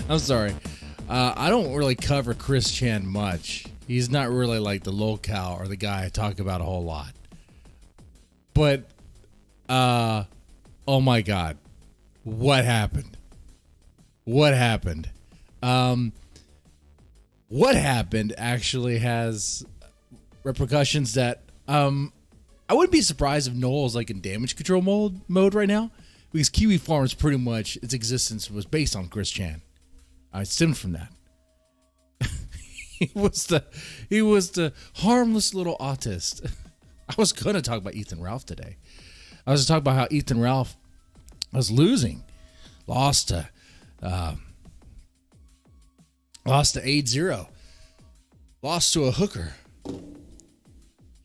I'm sorry. I don't really cover Chris Chan much. He's not really like the locale or the guy I talk about a whole lot. But, oh my God. What happened? What happened? What happened actually has repercussions that I wouldn't be surprised if Noel's like in damage control mode right now, because Kiwi Farms pretty much its existence was based on Chris Chan. I stemmed from that. He was the harmless little autist. I was gonna talk about Ethan Ralph today. I was talking about how Ethan Ralph was losing, lost to 8-0, lost to a hooker.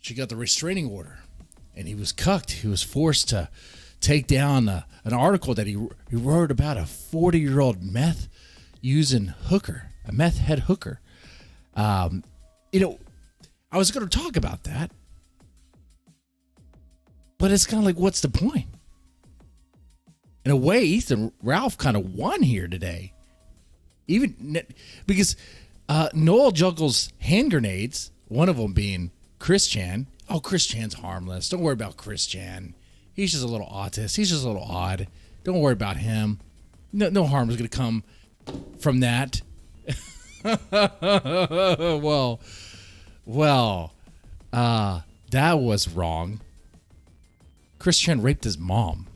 She got the restraining order, and he was cucked. He was forced to take down an article that he wrote about a 40-year-old meth using hooker, a meth head hooker. I was going to talk about that, but it's kind of like, what's the point? In a way, Ethan Ralph kind of won here today, even because Noel juggles hand grenades. One of them being Chris Chan. Oh, Chris Chan's harmless. Don't worry about Chris Chan. He's just a little autist. He's just a little odd. Don't worry about him. No harm is going to come from that. well, that was wrong. Chris Chan raped his mom.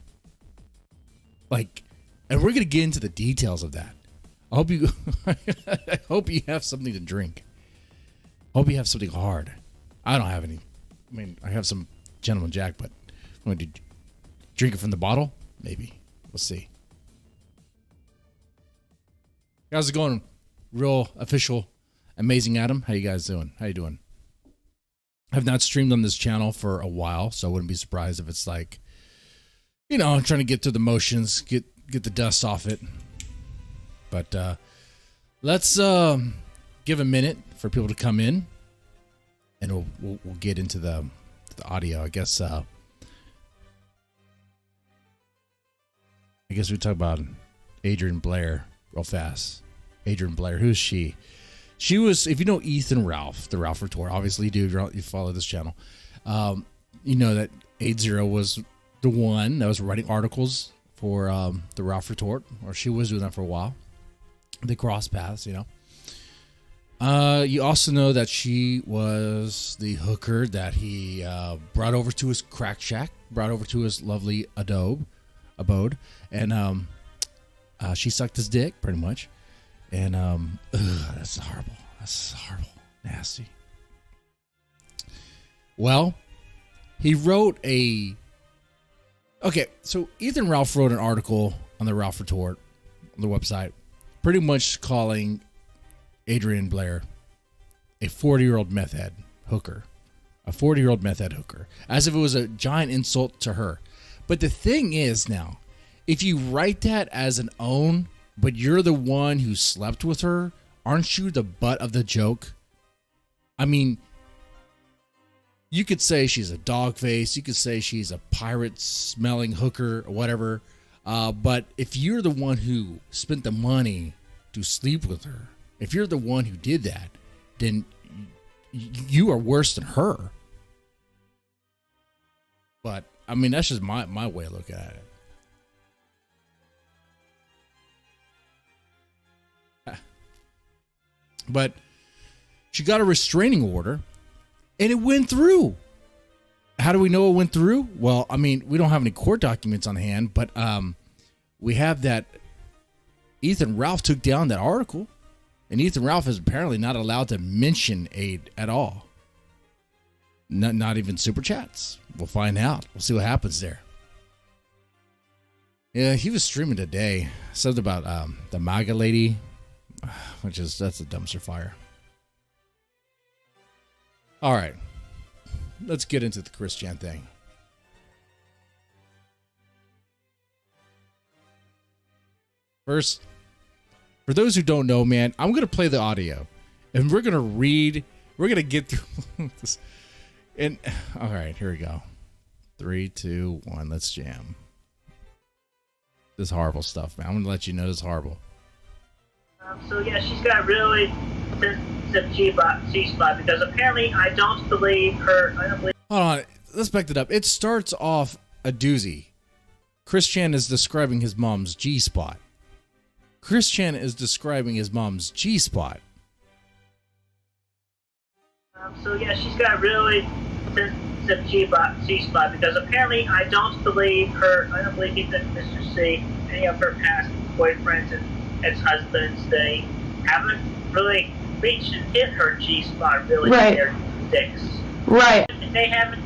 And we're going to get into the details of that. I hope you have something to drink. I hope you have something hard. I don't have any. I mean, I have some Gentleman Jack, but I'm going to drink it from the bottle. Maybe. We'll see. How's it going? Real official, amazing Adam. How you guys doing? How you doing? I've not streamed on this channel for a while, so I wouldn't be surprised if it's like, I'm trying to get through the motions, get the dust off it. But let's give a minute for people to come in, and we'll get into the audio. I guess we talk about Adrian Blair real fast. Adrian Blair, who's she? She was, if you know Ethan Ralph, the Ralph Retort, obviously you follow this channel. You know that 8-0 was the one that was writing articles for the Ralph Retort, or she was doing that for a while. They crossed paths, You also know that she was the hooker that he brought over to his crack shack, brought over to his lovely abode, and she sucked his dick pretty much. And that's horrible. That's horrible, nasty. Well, he wrote so Ethan Ralph wrote an article on the Ralph Retort, on the website, pretty much calling Adrian Blair a 40-year-old meth head hooker. A 40-year-old meth head hooker. As if it was a giant insult to her. But the thing is now, if you write that as an own, but you're the one who slept with her, aren't you the butt of the joke? I mean, you could say she's a dog face. You could say she's a pirate-smelling hooker or whatever. But if you're the one who spent the money to sleep with her, if you're the one who did that, then you are worse than her. But, I mean, that's just my way of looking at it. But she got a restraining order, and it went through. How do we know it went through? Well, I mean, we don't have any court documents on hand, but we have that Ethan Ralph took down that article, and Ethan Ralph is apparently not allowed to mention aid at all. Not even super chats. We'll find out. We'll see what happens there. Yeah, he was streaming today. Something about the MAGA lady. That's a dumpster fire. All right. Let's get into the Chris Chan thing. First, for those who don't know, man, I'm going to play the audio. And we're going We're gonna get through this. And all right, here we go. 3, 2, 1. Let's jam. This is horrible stuff, man. I'm gonna let you know this is horrible. So yeah, she's got really sensitive G-spot because apparently I don't believe her. Hold on, let's back it up. It starts off a doozy. Chris Chan is describing his mom's G-spot. Chris Chan is describing his mom's G-spot. So yeah, she's got really sensitive G-spot because apparently I don't believe her. I don't believe either Mr. C, any of her past boyfriends and ex-husbands, they haven't really reached and hit her G-spot really in their dicks. Right. They haven't.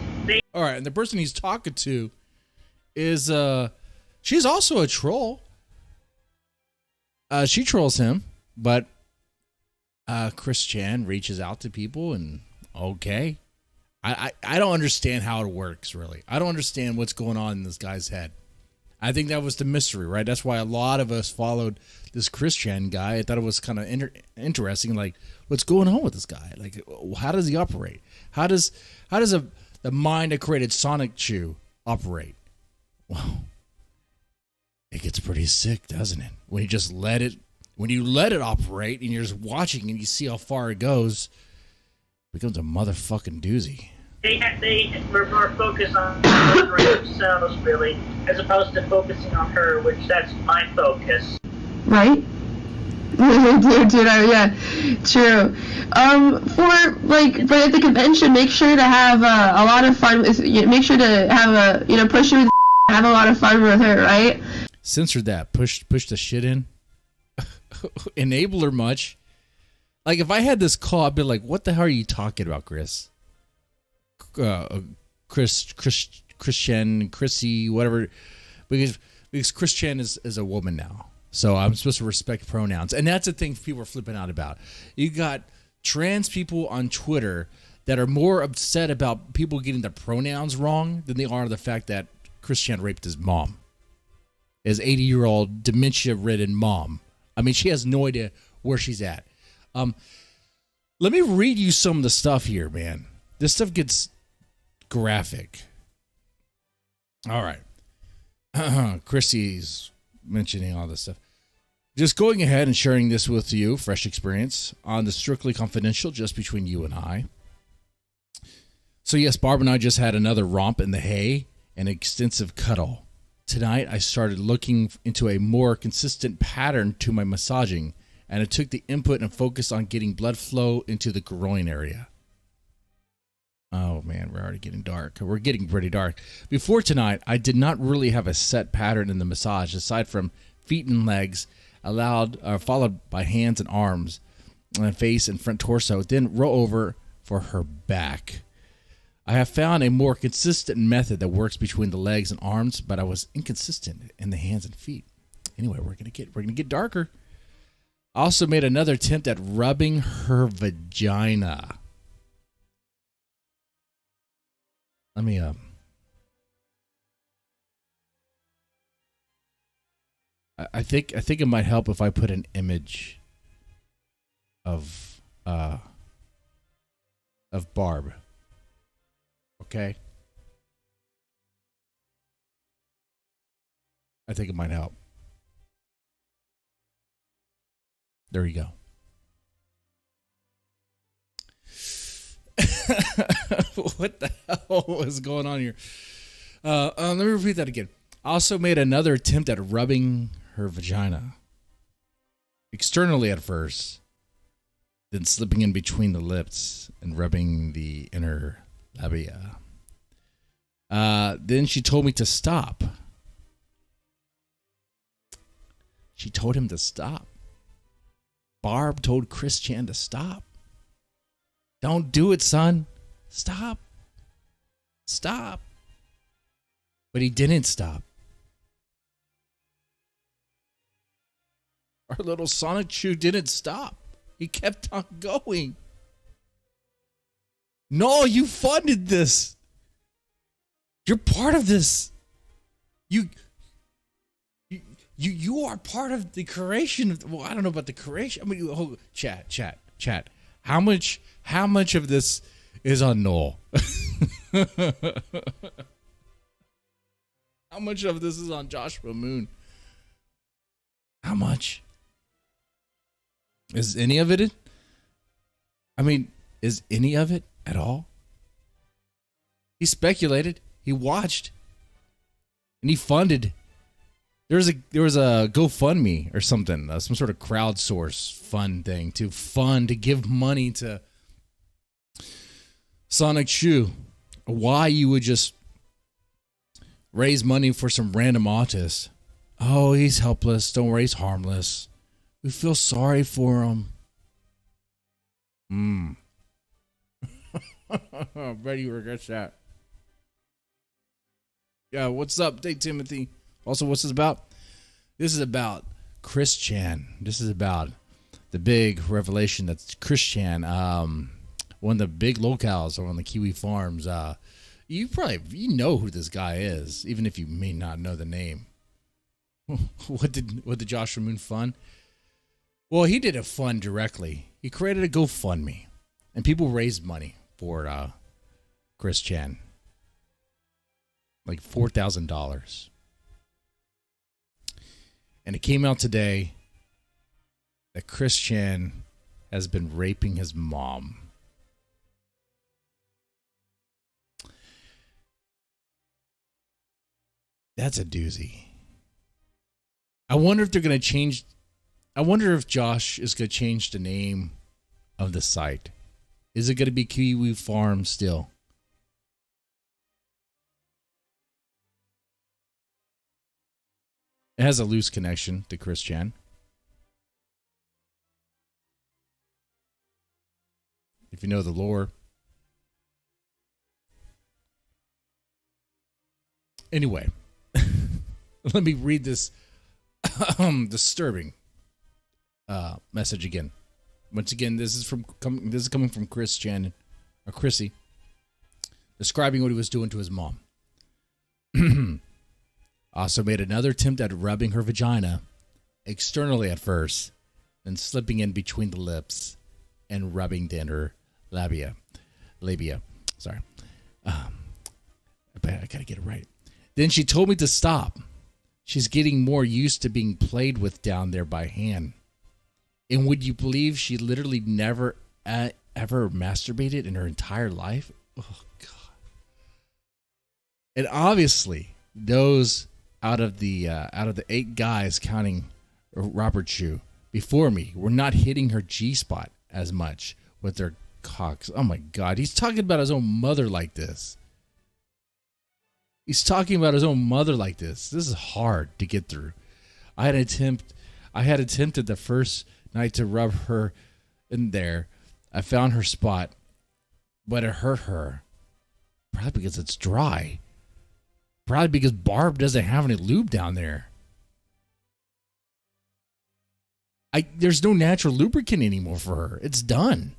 All right, and the person he's talking to is she's also a troll. She trolls him, but Chris Chan reaches out to people and okay. I don't understand how it works, really. I don't understand what's going on in this guy's head. I think that was the mystery, right? That's why a lot of us followed this Chris Chan guy. I thought it was kind of interesting, like, what's going on with this guy? Like, how does he operate? How does the mind that created Sonic Chew operate? Well, it gets pretty sick, doesn't it? When you just let it operate and you're just watching and you see how far it goes, it becomes a motherfucking doozy. They were more focused on themselves, really, as opposed to focusing on her, which that's my focus. Right? Yeah, true. But at the convention, make sure to have a lot of fun with. Make sure to have push her, have a lot of fun with her, right? Censor that. Push the shit in. Enable her much. Like if I had this call, I'd be like, "What the hell are you talking about, Chris? Christian, Chrissy, whatever." Because Christian is a woman now. So I'm supposed to respect pronouns. And that's the thing people are flipping out about. You got trans people on Twitter that are more upset about people getting the pronouns wrong than they are the fact that Christian raped his mom. His 80-year-old dementia-ridden mom. I mean, she has no idea where she's at. Let me read you some of the stuff here, man. This stuff gets graphic. All right. Chrissy's mentioning all this stuff. Just going ahead and sharing this with you, fresh experience on the Strictly Confidential, just between you and I. So yes, Barb and I just had another romp in the hay and extensive cuddle. Tonight, I started looking into a more consistent pattern to my massaging, and I took the input and focused on getting blood flow into the groin area. Oh man, we're already getting dark. We're getting pretty dark. Before tonight, I did not really have a set pattern in the massage, aside from feet and legs, followed by hands and arms, and face and front torso, then roll over for her back. I have found a more consistent method that works between the legs and arms, but I was inconsistent in the hands and feet. Anyway, we're gonna get darker. I also made another attempt at rubbing her vagina. Let me I think it might help if I put an image of Barb. Okay? I think it might help. There you go. What the hell is going on here? Let me repeat that again. I also made another attempt at rubbing her vagina. Externally at first, then slipping in between the lips and rubbing the inner labia. Then she told me to stop. She told him to stop. Barb told Chris Chan to stop. Don't do it, son. Stop. Stop. But he didn't stop. Our little Sonic Chew didn't stop. He kept on going. No, you funded this. You're part of this. You are part of the creation of, well, I don't know about the creation. I mean, chat. How much of this is on Noel? How much of this is on Joshua Moon? How much? Is any of it? I mean, is any of it at all? He speculated, he watched, and he funded. There was a GoFundMe or something, some sort of crowdsource fund thing to give money to Sonic Shoe. Why you would just raise money for some random autist? Oh, he's helpless. Don't worry, he's harmless. We feel sorry for him. I bet he regrets that. Yeah, what's up, Dave Timothy? Also, what's this about? This is about Chris Chan. This is about the big revelation that Chris Chan, one of the big locals on the Kiwi Farms. You know who this guy is, even if you may not know the name. What did Joshua Moon fund? Well, he did a fund directly. He created a GoFundMe, and people raised money for Chris Chan, like $4,000. And it came out today that Chris Chan has been raping his mom. That's a doozy. I wonder if they're going to change. I wonder if Josh is going to change the name of the site. Is it going to be Kiwi Farms still? It has a loose connection to Chris Chan. If you know the lore. Anyway, let me read this disturbing message again. Once again, this is coming from Chris Chan, or Chrissy, describing what he was doing to his mom. Also made another attempt at rubbing her vagina, externally at first, then slipping in between the lips and rubbing the inner labia. Sorry. I gotta get it right. Then she told me to stop. She's getting more used to being played with down there by hand. And would you believe she literally never ever masturbated in her entire life? Oh, God. And obviously, those out of the 8 guys counting Robert Chu before me were not hitting her G-spot as much with their cocks. Oh, my God. He's talking about his own mother like this. He's talking about his own mother like this. This is hard to get through. I had attempted the first night to rub her in there. I found her spot, but it hurt her. Probably because it's dry. Probably because Barb doesn't have any lube down there. There's no natural lubricant anymore for her. It's done.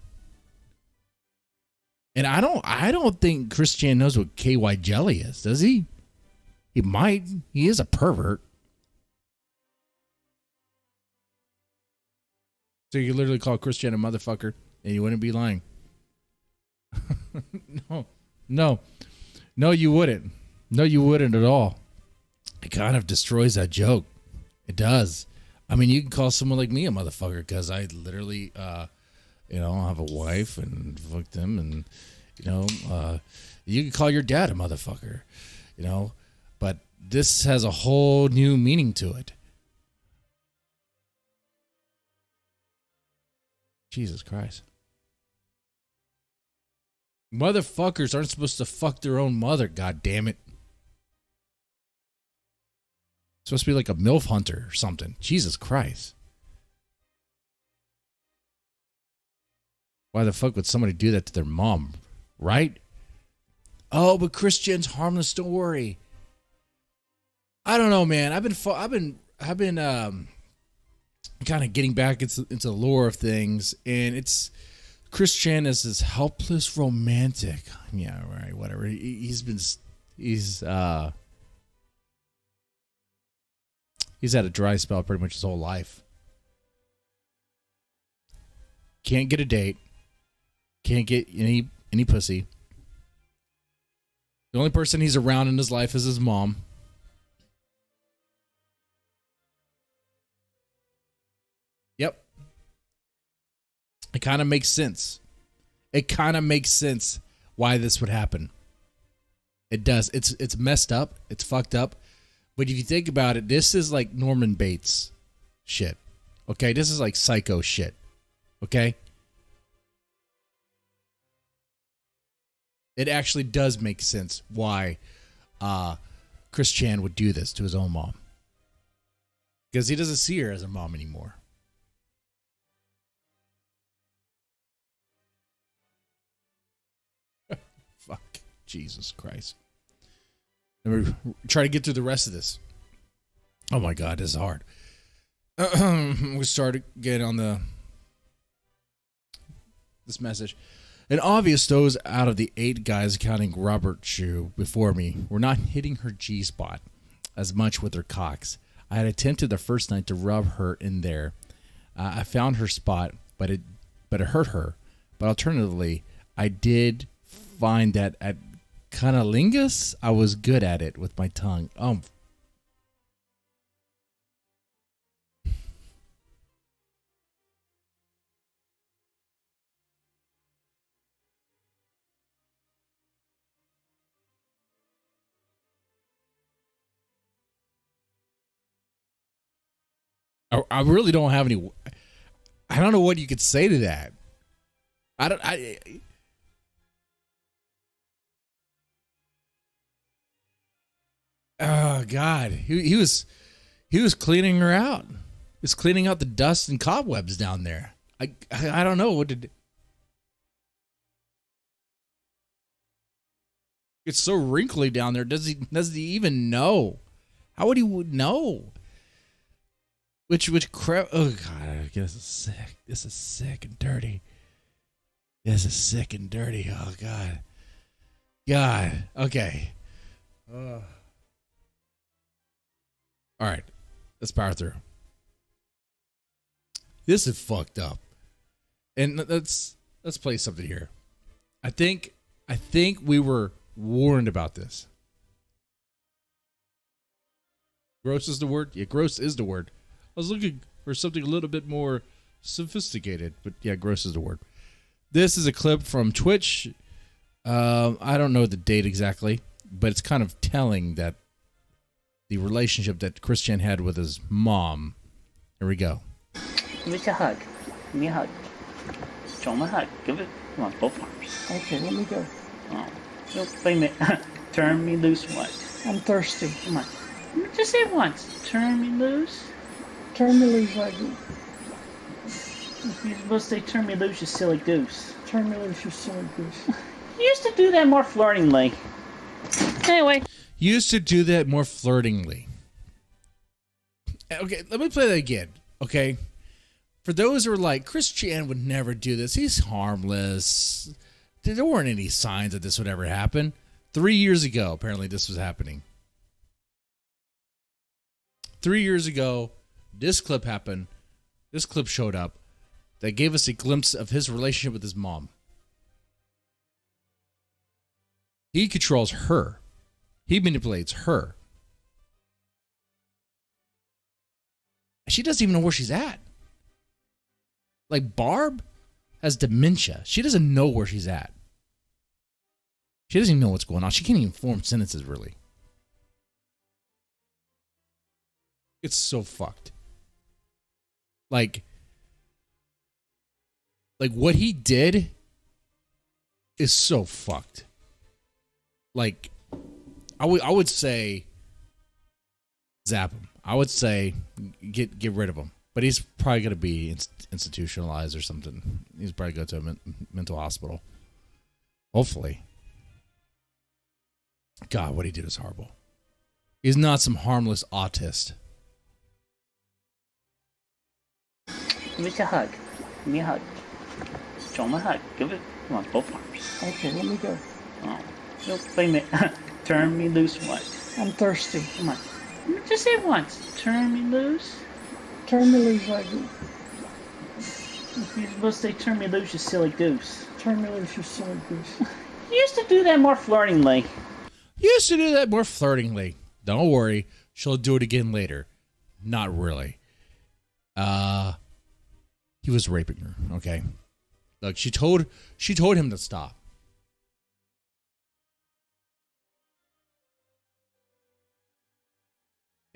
And I don't think Chris Chan knows what KY jelly is, does he? He might. He is a pervert. So you could literally call Chris Chan a motherfucker and you wouldn't be lying. No, you wouldn't. No, you wouldn't at all. It kind of destroys that joke. It does. I mean, you can call someone like me a motherfucker because I literally, have a wife and fuck them, and you can call your dad a motherfucker, but this has a whole new meaning to it. Jesus Christ. Motherfuckers aren't supposed to fuck their own mother, god damn it. It's supposed to be like a MILF hunter or something. Jesus Christ. Why the fuck would somebody do that to their mom, right? Oh, but Chris Chan's harmless, don't worry. I don't know, man. I've been kind of getting back into the lore of things, and it's Chris Chan is this helpless romantic. Yeah, right, whatever. He's had a dry spell pretty much his whole life. Can't get a date. Can't get any pussy. The only person he's around in his life is his mom. Yep. It kind of makes sense. It kind of makes sense why this would happen. It does. It's messed up. It's fucked up. But if you think about it, this is like Norman Bates shit. Okay? This is like psycho shit. Okay? It actually does make sense why Chris Chan would do this to his own mom. Because he doesn't see her as a mom anymore. Fuck. Jesus Christ. Let me try to get through the rest of this. Oh my God, this is hard. We start again on this message. And obvious those out of the 8 guys counting Robert Chu before me were not hitting her G-spot as much with their cocks. I had attempted the first night to rub her in there. I found her spot, but it hurt her. But alternatively, I did find that at cunnilingus, I was good at it with my tongue. I really don't have any. I don't know what you could say to that. Oh God, he was cleaning her out. He was cleaning out the dust and cobwebs down there. I don't know what to do. It's so wrinkly down there. Does he even know? How would he know? Which crap? Oh God, this is sick. This is sick and dirty. This is sick and dirty. Oh God. Okay. All right, let's power through. This is fucked up, and let's play something here. I think we were warned about this. Gross is the word. Yeah, gross is the word. I was looking for something a little bit more sophisticated, but yeah, gross is the word. This is a clip from Twitch. I don't know the date exactly, but it's kind of telling that the relationship that Chris Chan had with his mom. Here we go. Give me a hug. Give me a hug. Show him a hug. Give it. Come on, both arms. Okay, let me go. Oh, wait a minute. Turn me loose. What? I'm thirsty. Come on. Just say it once. Turn me loose. Turn me loose, like You're supposed to say turn me loose, you silly goose. turn me loose, you silly goose. You used to do that more flirtingly. Anyway. Used to do that more flirtingly. Okay, let me play that again. Okay, for those who are like, Chris Chan would never do this. He's harmless. There weren't any signs that this would ever happen. 3 years ago, apparently this was happening. 3 years ago, this clip happened. This clip showed up that gave us a glimpse of his relationship with his mom. He controls her. He manipulates her. She doesn't even know where she's at. Like Barb has dementia. She doesn't know where she's at. She doesn't even know what's going on. She can't even form sentences, really. It's so fucked. Like what he did is so fucked. Like, I would say zap him. I would say get rid of him. But he's probably going to be institutionalized or something. He's probably going to a mental hospital. Hopefully. God, what he did is horrible. He's not some harmless autist. Give me a hug. Give me a hug. Show him a hug. Give it. Come on, both arms. Okay, let me go. Oh, wait a minute. Turn me loose. What? I'm thirsty. Come on. Just say it once. Turn me loose. Turn me loose, like You're supposed to say turn me loose, you silly goose. Turn me loose, you son of a bitch. You used to do that more flirtingly. Used to do that more flirtingly. Don't worry, she'll do it again later. Not really. He was raping her. Okay, look, she told him to stop.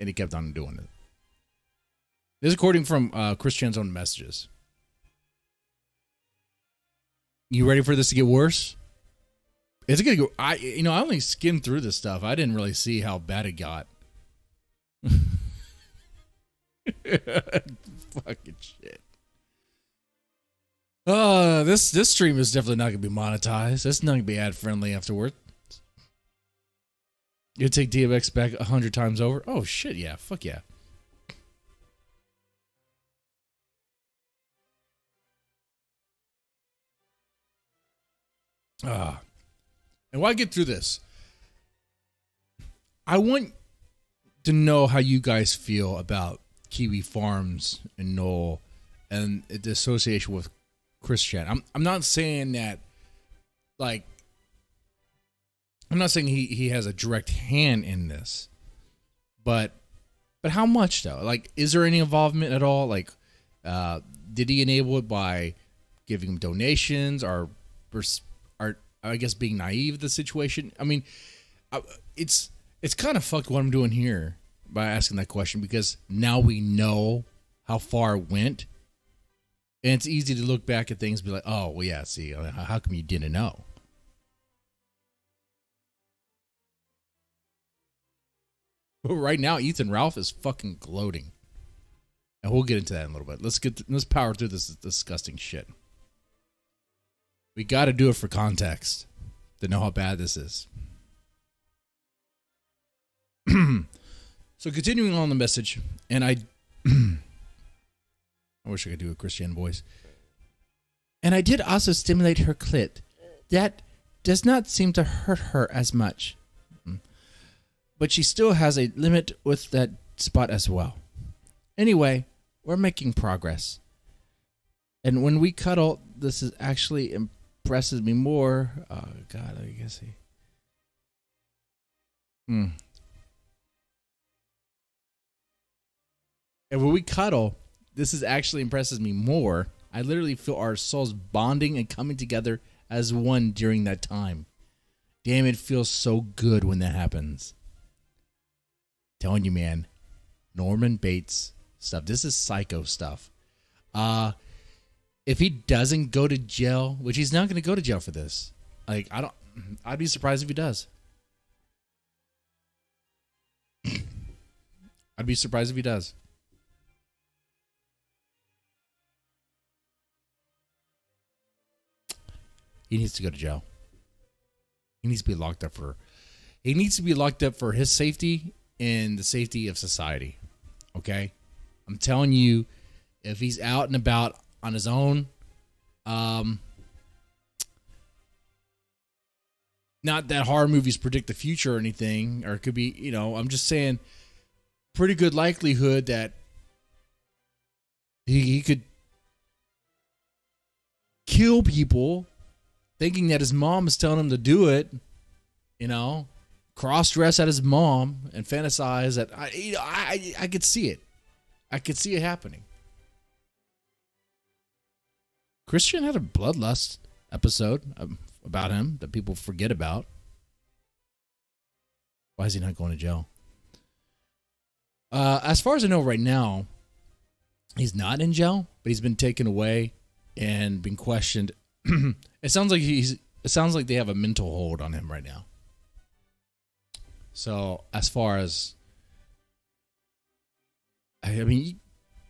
And he kept on doing it. This is according from Christian's own messages. You ready for this to get worse? It's gonna go. I only skimmed through this stuff. I didn't really see how bad it got. Fucking shit. This stream is definitely not gonna be monetized. It's not gonna be ad friendly afterward. You take DMX back 100 times over? Oh shit, yeah, fuck yeah. And while I get through this, I want to know how you guys feel about Kiwi Farms and Noel and the association with Christian. I'm not saying that, like, I'm not saying he has a direct hand in this, but how much though? Like, is there any involvement at all? Like, did he enable it by giving him donations or I guess being naive of the situation? I mean, it's kind of fucked what I'm doing here by asking that question, because now we know how far it went, and it's easy to look back at things and be like, oh well, yeah, see, how come you didn't know? But right now, Ethan Ralph is fucking gloating, and we'll get into that in a little bit. Let's power through this disgusting shit. We got to do it for context to know how bad this is. So continuing on the message, and I wish I could do a Christian voice. And I did also stimulate her clit. That does not seem to hurt her as much. But she still has a limit with that spot as well. Anyway, we're making progress. And when we cuddle, this is actually impresses me more. Oh, God, I guess he... And when we cuddle, this is actually impresses me more. I literally feel our souls bonding and coming together as one during that time. Damn, it feels so good when that happens. Telling you, man, Norman Bates stuff. This is psycho stuff. If he doesn't go to jail, which he's not going to go to jail for this. Like, I'd be surprised if he does. I'd be surprised if he does. He needs to go to jail. He needs to be locked up for his safety and the safety of society. Okay? I'm telling you, if he's out and about on his own, not that horror movies predict the future or anything, or it could be, I'm just saying, pretty good likelihood that he could kill people thinking that his mom is telling him to do it, cross-dress at his mom and fantasize that I could see it. I could see it happening. Christian had a bloodlust episode about him that people forget about. Why is he not going to jail? As far as I know right now, he's not in jail, but he's been taken away and been questioned. It sounds like they have a mental hold on him right now. So as far as, I mean,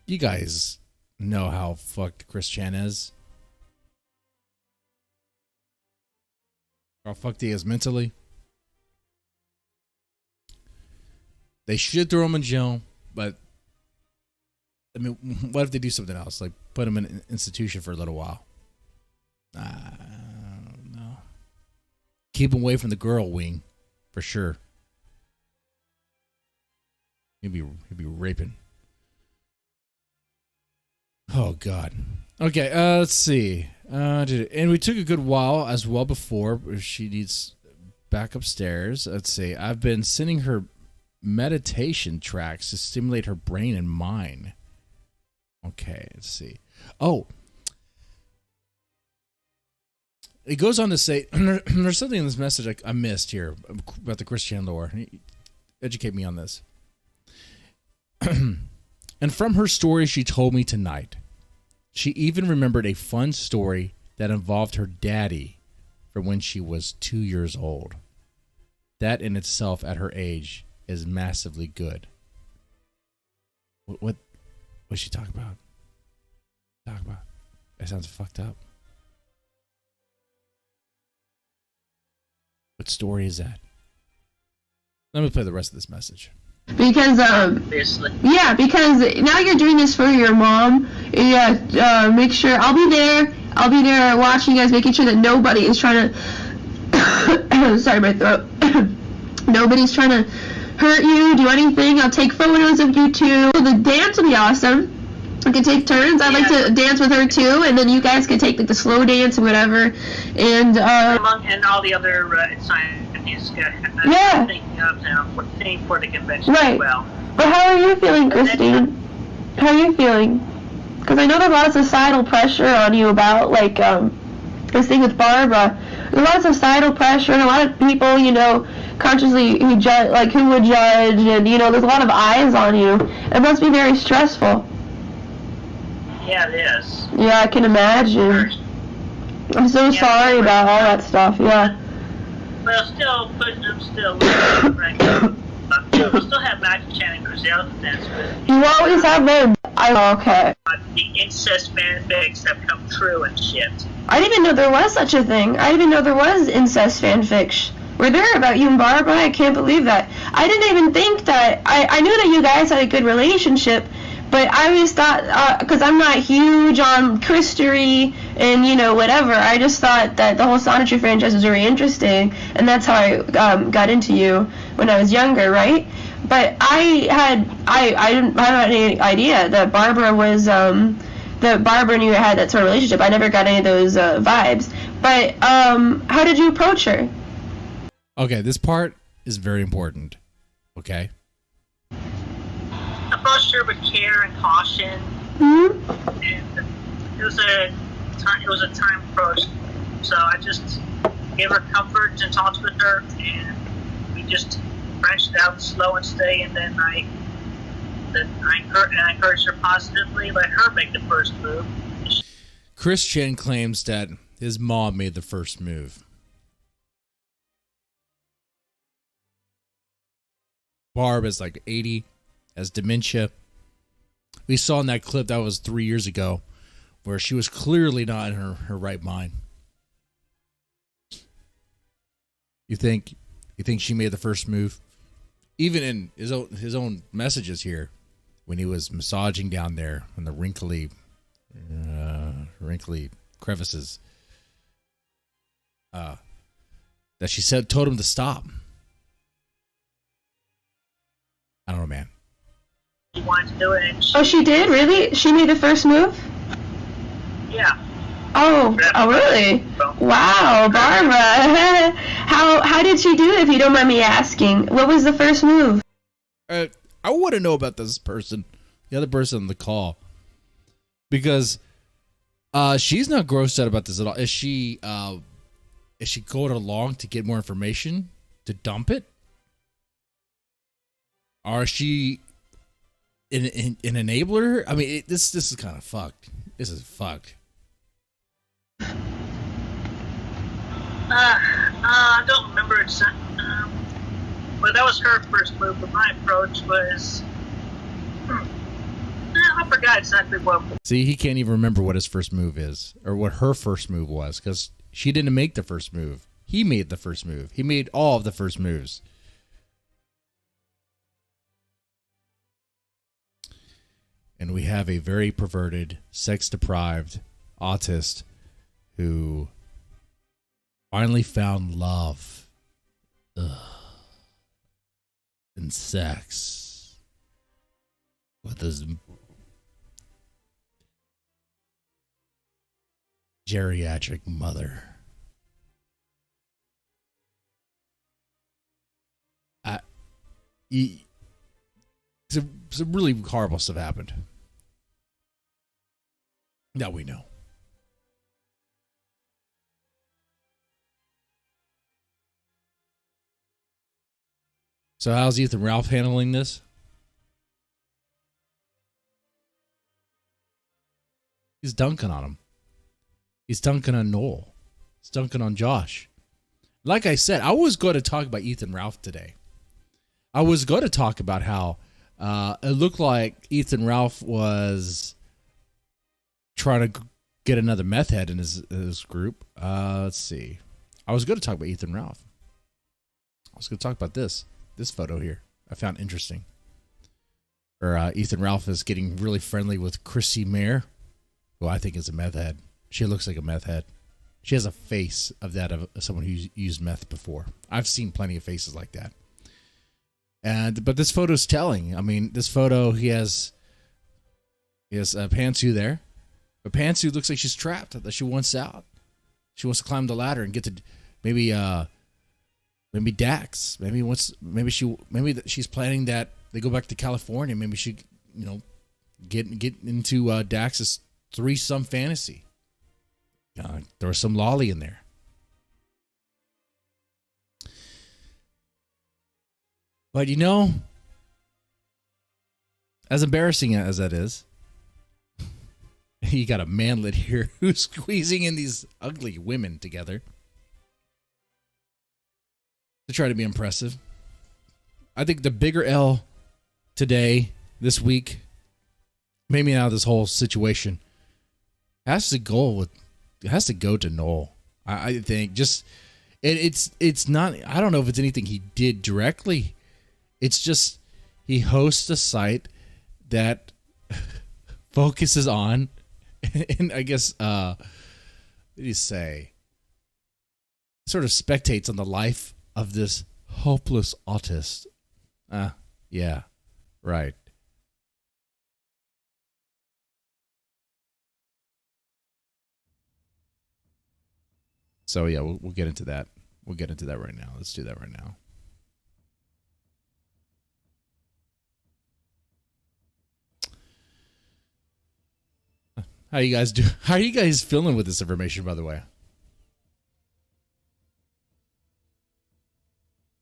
you guys know how fucked Chris Chan is. How fucked he is mentally. They should throw him in jail, but I mean, what if they do something else? Like put him in an institution for a little while? I don't know. Keep him away from the girl wing, for sure. He'd be raping. Oh God. Okay, let's see. And we took a good while as well before she needs back upstairs. Let's see. I've been sending her meditation tracks to stimulate her brain and mind. Okay, let's see. Oh, it goes on to say, there's something in this message I missed here about the Christian lore. Educate me on this. And from her story she told me tonight, she even remembered a fun story that involved her daddy from when she was 2 years old. That in itself, at her age, is massively good. What's she talking about? That sounds fucked up. What story is that? Let me play the rest of this message. Because Obviously. yeah, because now you're doing this for your mom. Yeah, make sure I'll be there. I'll be there watching you guys, making sure that nobody is trying to. Sorry, my throat. Nobody's trying to hurt you, do anything. I'll take photos of you too. The dance will be awesome. We can take turns. I'd like to dance with her too, and then you guys can take like the slow dance or whatever. And And all the other scientists thinking of now for the convention as well. But how are you feeling, Christine? How are you feeling? Because I know there's a lot of societal pressure on you about like this thing with Barbara. There's a lot of societal pressure, and a lot of people, consciously who would judge, and there's a lot of eyes on you. It must be very stressful. Yeah, it is. Yeah, I can imagine. I'm so sorry about all that stuff. Yeah. Well, still pushing them still. We'll still have Magic Channing Grizel to dance with. You always have them. Okay. The incest fanfics have come true and shit. I didn't even know there was such a thing. I didn't even know there was incest fanfics. Were there about you and Barbara? I can't believe that. I didn't even think that. I knew that you guys had a good relationship, but I always thought, because I'm not huge on Christery and, whatever, I just thought that the whole Sonetry franchise was very interesting, and that's how I got into you when I was younger, right? But I didn't have any idea that Barbara was, that Barbara and you had that sort of relationship. I never got any of those vibes. But how did you approach her? Okay, this part is very important. Okay? Approached her with care and caution, Mm-hmm. and it was a time approach. So I just gave her comfort and talked with her, and we just branched out slow and steady. And then I encouraged her positively, let her make the first move. Chris Chen claims that his mom made the first move. Barb is like 80, has dementia. We saw in that clip, that was 3 years ago, where she was clearly not in her right mind. You think she made the first move? Even in his own messages here, when he was massaging down there in the wrinkly crevices, that she told him to stop. I don't know, man. She wanted to do it, and She did? Really? She made the first move? Yeah. Oh, really? Wow, Barbara. How did she do it, if you don't mind me asking? What was the first move? I want to know about this person, the other person on the call, because she's not grossed out about this at all. Is she going along to get more information to dump it? Or is she an enabler? I mean, this is kind of fucked. This is fucked. I don't remember exactly. But that was her first move. But my approach was, I forgot exactly what. See, he can't even remember what his first move is, or what her first move was, because she didn't make the first move. He made the first move. He made all of the first moves. And we have a very perverted, sex-deprived autist who finally found love in sex with his geriatric mother. Some really horrible stuff happened. That we know. So how's Ethan Ralph handling this? He's dunking on him. He's dunking on Noel. He's dunking on Josh. Like I said, I was going to talk about Ethan Ralph today. I was going to talk about how it looked like Ethan Ralph was trying to get another meth head in his group. Let's see. I was going to talk about Ethan Ralph. I was going to talk about this photo here. I found interesting. Where Ethan Ralph is getting really friendly with Chrissy Mayer, who I think is a meth head. She looks like a meth head. She has a face of someone who's used meth before. I've seen plenty of faces like that. But this photo's telling. I mean, this photo, he has Pantsu there. But Pantsu looks like she's trapped, that she wants out. She wants to climb the ladder and get to maybe Dax. Maybe she's planning that they go back to California. Maybe she, get into Dax's threesome fantasy. There was some lolly in there. But as embarrassing as that is, you got a manlet here who's squeezing in these ugly women together to try to be impressive. I think the bigger L today, this week, maybe now this whole situation, has to go to Noel. I think it's not. I don't know if it's anything he did directly. It's just he hosts a site that focuses on, and I guess what do you say? Sort of spectates on the life of this hopeless autist. Yeah, right. So yeah, we'll get into that. We'll get into that right now. Let's do that right now. How you guys do? How are you guys feeling with this information, by the way?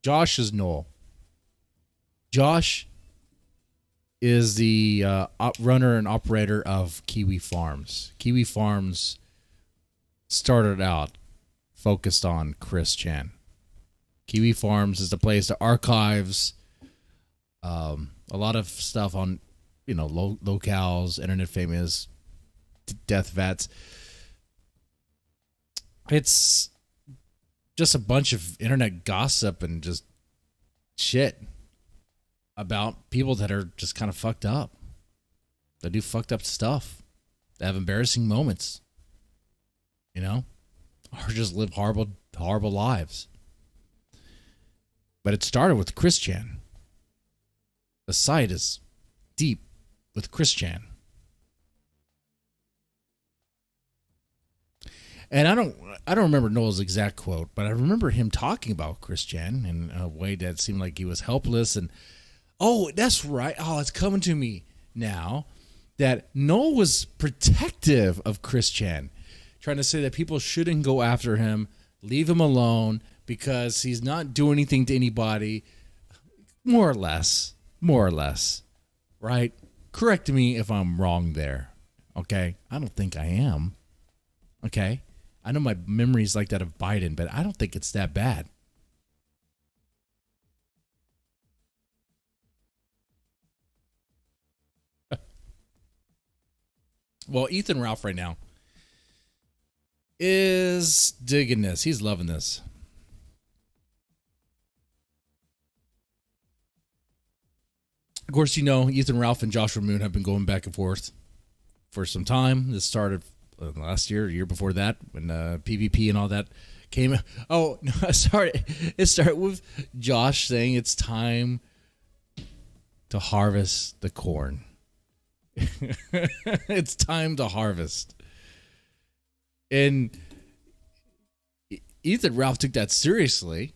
Josh is Noel. Josh is the runner and operator of Kiwi Farms. Kiwi Farms started out focused on Chris Chan. Kiwi Farms is the place that archives a lot of stuff on, locales, internet famous, death vats. It's just a bunch of internet gossip and just shit about people that are just kind of fucked up. They do fucked up stuff. They have embarrassing moments, or just live horrible lives. But it started with Chris Chan. The site is deep with Chris Chan. And I don't remember Noel's exact quote, but I remember him talking about Chris Chan in a way that seemed like he was helpless. And that's right. It's coming to me now that Noel was protective of Chris Chan, trying to say that people shouldn't go after him, leave him alone because he's not doing anything to anybody. More or less, right? Correct me if I'm wrong there. Okay, I don't think I am. Okay. I know my memory's like that of Biden, but I don't think it's that bad. Well, Ethan Ralph right now is digging this. He's loving this. Of course, Ethan Ralph and Joshua Moon have been going back and forth for some time. This started last year, year before that, when PvP and all that came. Oh, no, sorry. It started with Josh saying it's time to harvest the corn. It's time to harvest. And Ethan Ralph took that seriously.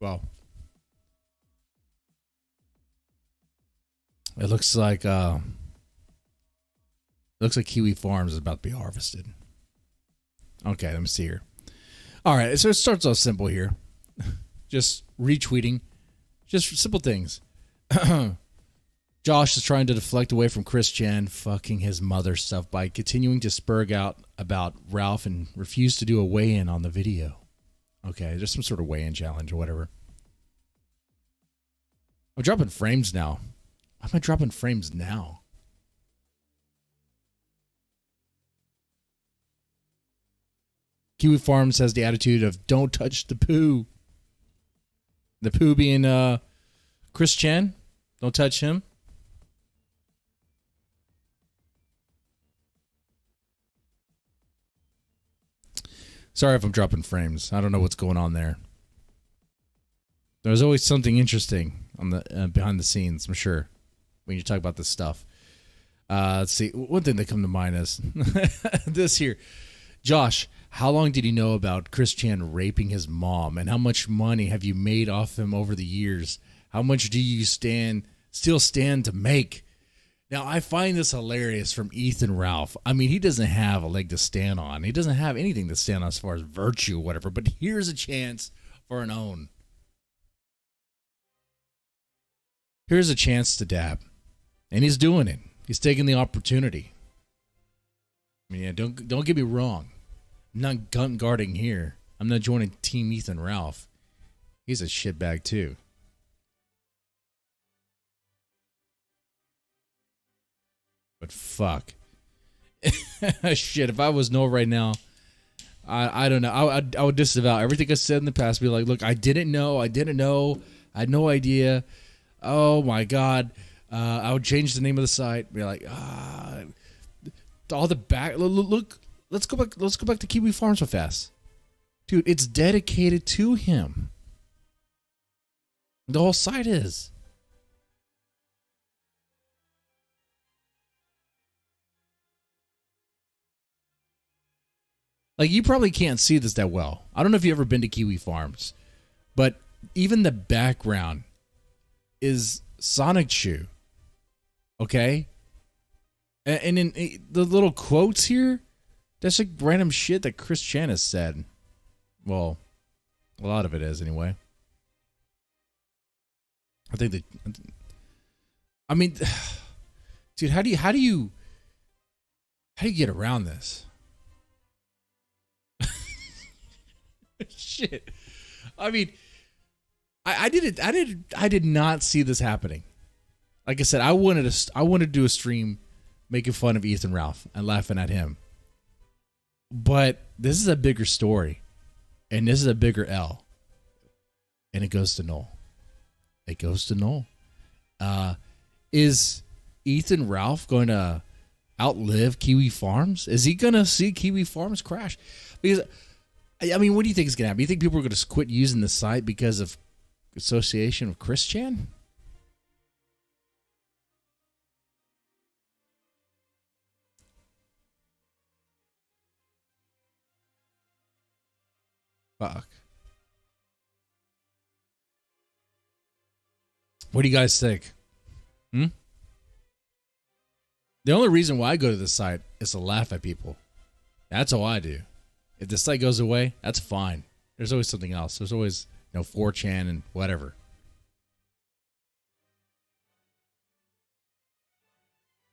Well, it looks like Kiwi Farms is about to be harvested. Okay, let me see here. All right, so it starts off simple here. Just retweeting. Just simple things. Josh is trying to deflect away from Chris Chan fucking his mother stuff by continuing to spurg out about Ralph and refuse to do a weigh-in on the video. Okay, just some sort of weigh-in challenge or whatever. I'm dropping frames now. Why am I dropping frames now? Kiwi Farms has the attitude of don't touch the poo. The poo being Chris Chan. Don't touch him. Sorry if I'm dropping frames. I don't know what's going on there. There's always something interesting on the behind the scenes, I'm sure, when you talk about this stuff. Let's see. One thing that come to mind is this here. Josh, how long did you know about Chris Chan raping his mom, and how much money have you made off him over the years? How much do you still stand to make? Now, I find this hilarious from Ethan Ralph. I mean, he doesn't have a leg to stand on. He doesn't have anything to stand on as far as virtue or whatever, but here's a chance for an own. Here's a chance to dab. And he's doing it. He's taking the opportunity. I mean, yeah, don't get me wrong. I'm not gun guarding here. I'm not joining Team Ethan Ralph. He's a shitbag too. But fuck. Shit, if I was Noah right now, I don't know. I would disavow everything I said in the past. Be like, look, I didn't know. I had no idea. Oh my God. I would change the name of the site. Be like, all the back. Look, let's go back to Kiwi Farms real fast. Dude, it's dedicated to him. The whole site is. Like, you probably can't see this that well. I don't know if you've ever been to Kiwi Farms, but even the background is Sonic Shoe. Okay? And in the little quotes here, that's like random shit that Chris Chan has said. Well, a lot of it is anyway. I think that, I mean, dude, how do you get around this? Shit. I mean, I did not see this happening. Like I said, I wanted to do a stream making fun of Ethan Ralph and laughing at him. But this is a bigger story. And this is a bigger L. And it goes to Noel. It goes to Noel. Is Ethan Ralph going to outlive Kiwi Farms? Is he going to see Kiwi Farms crash? Because, I mean, what do you think is going to happen? You think people are going to quit using the site because of association with Chris Chan? Fuck. What do you guys think? The only reason why I go to this site is to laugh at people. That's all I do. If the site goes away, that's fine. There's always something else. There's always, 4chan and whatever.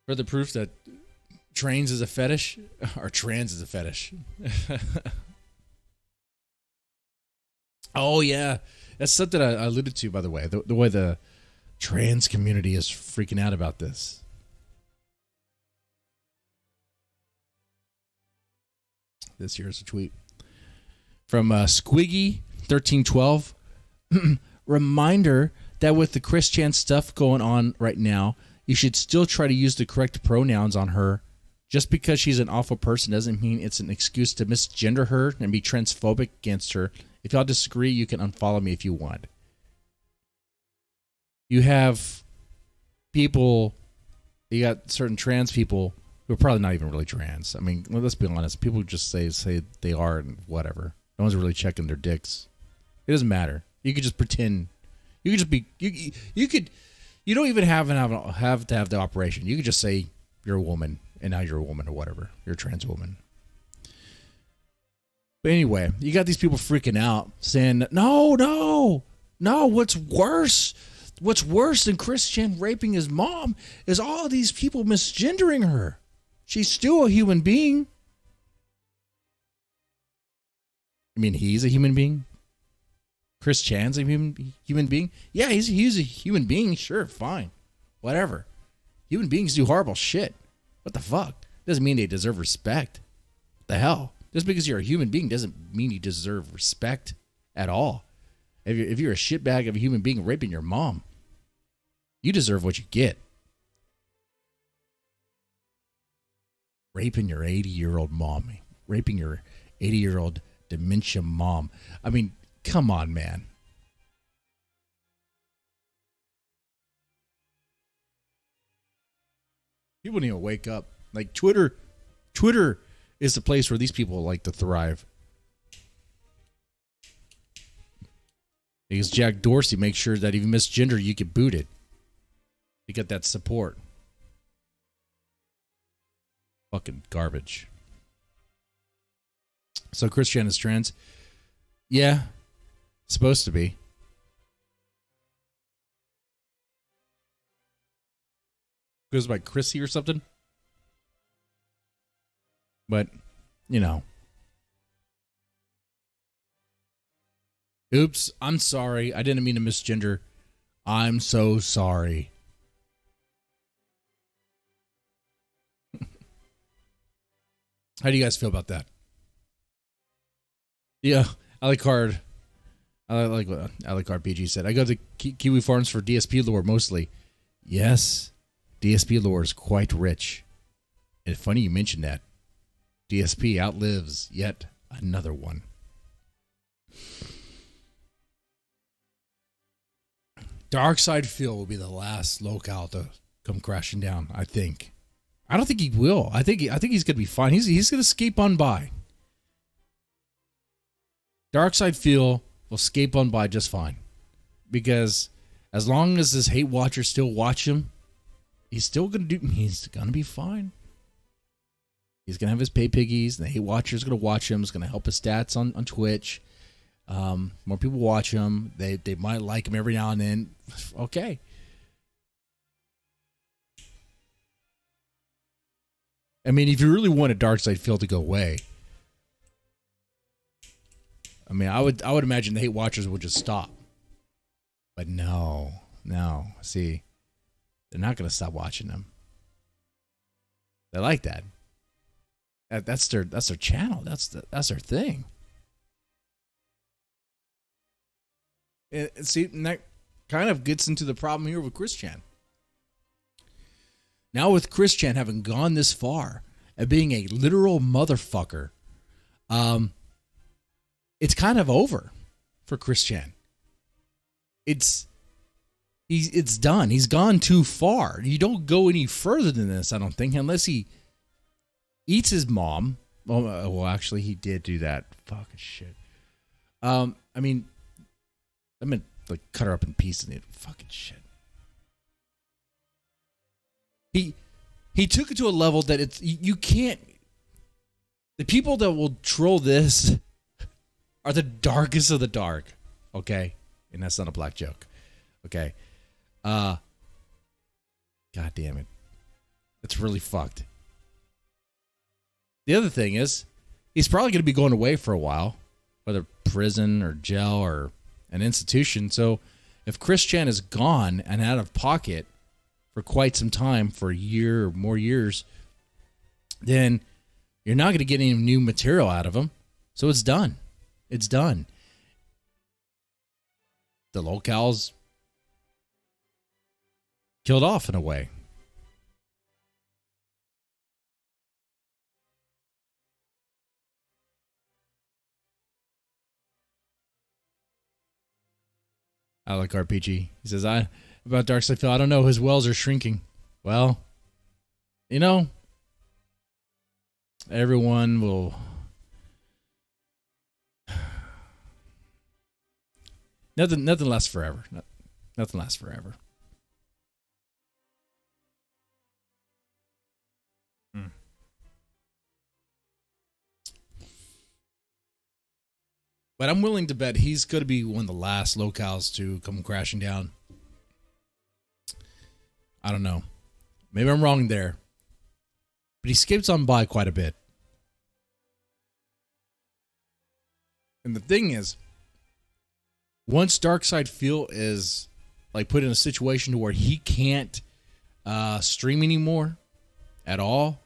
Further proof that trains is a fetish, or trans is a fetish. Oh, yeah. That's something I alluded to, by the way. The way the trans community is freaking out about this. This here's a tweet from Squiggy1312. Reminder that with the Chris Chan stuff going on right now, you should still try to use the correct pronouns on her. Just because she's an awful person doesn't mean it's an excuse to misgender her and be transphobic against her. If y'all disagree, you can unfollow me if you want. You have people, you got certain trans people who are probably not even really trans. I mean, let's be honest. People just say they are and whatever. No one's really checking their dicks. It doesn't matter. You could just pretend. You could just be. You could. You don't even have to have the operation. You could just say you're a woman and now you're a woman or whatever. You're a trans woman. But anyway, you got these people freaking out saying, no. What's worse than Christian raping his mom is all these people misgendering her. She's still a human being. I mean, he's a human being. Chris Chan's a human being. Yeah, he's a human being. Sure, fine. Whatever. Human beings do horrible shit. What the fuck? Doesn't mean they deserve respect. What the hell? Just because you're a human being doesn't mean you deserve respect at all. If you're a shitbag of a human being raping your mom, you deserve what you get. Raping your 80-year-old mom. Raping your 80-year-old dementia mom. I mean, come on, man. People need to wake up. Like Twitter is the place where these people like to thrive. Because Jack Dorsey makes sure that if you misgender, you get booted. You get that support. Fucking garbage. So Christian is trans. Yeah. Supposed to be. Goes by Chrissy or something. But, you know. Oops, I'm sorry. I didn't mean to misgender. I'm so sorry. How do you guys feel about that? Yeah, I like what RPG said. I go to Kiwi Farms for DSP lore mostly. Yes, DSP lore is quite rich. And funny you mentioned that. DSP outlives yet another one. Darkside Phil will be the last locale to come crashing down, I think. I don't think he will. I think he's gonna be fine. He's gonna escape on by. Darkside Phil will escape on by just fine. Because as long as his hate watchers still watch him, he's gonna be fine. He's gonna have his pay piggies, and the hate watchers are gonna watch him. It's gonna help his stats on Twitch. More people watch him. They might like him every now and then. Okay. I mean, if you really want a Darkside Phil to go away, I mean, I would imagine the hate watchers would just stop. But no. See, they're not going to stop watching them. They like that. That's their channel. That's their thing. And see, and that kind of gets into the problem here with Chris Chan. Now with Chris Chan having gone this far and being a literal motherfucker, it's kind of over for Chris Chan. It's done. He's gone too far. You don't go any further than this, I don't think, unless he eats his mom. Well, actually, he did do that. Fucking shit. I mean, like cut her up in pieces and fucking shit. He took it to a level that you can't. The people that will troll this are the darkest of the dark. Okay, and that's not a black joke. Okay, God damn it, it's really fucked. The other thing is, he's probably going to be going away for a while, whether prison or jail or an institution. So, if Chris Chan is gone and out of pocket for quite some time, for a year or more years, then you're not going to get any new material out of him. So it's done. It's done. The locale's killed off in a way. I like RPG. He says, about Darkside Phil. I don't know. His wells are shrinking. Well, you know, everyone will. Nothing lasts forever. Nothing lasts forever. But I'm willing to bet he's going to be one of the last locales to come crashing down. I don't know. Maybe I'm wrong there. But he skips on by quite a bit. And the thing is, once Darkside Phil is like put in a situation to where he can't stream anymore at all,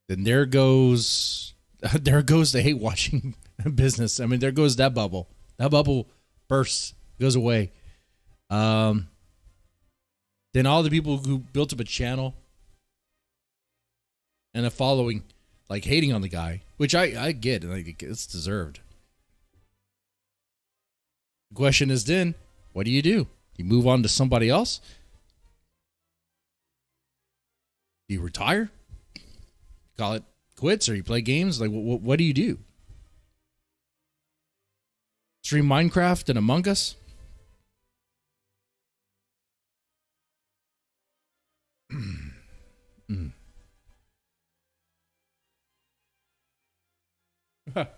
then there goes the hate watching business. I mean, there goes that bubble. That bubble bursts, goes away. Then all the people who built up a channel and a following, like hating on the guy, which I get, and like it's deserved. The question is then, what do? You move on to somebody else? Do you retire? Call it quits, or you play games? Like, what do you do? Stream Minecraft and Among Us?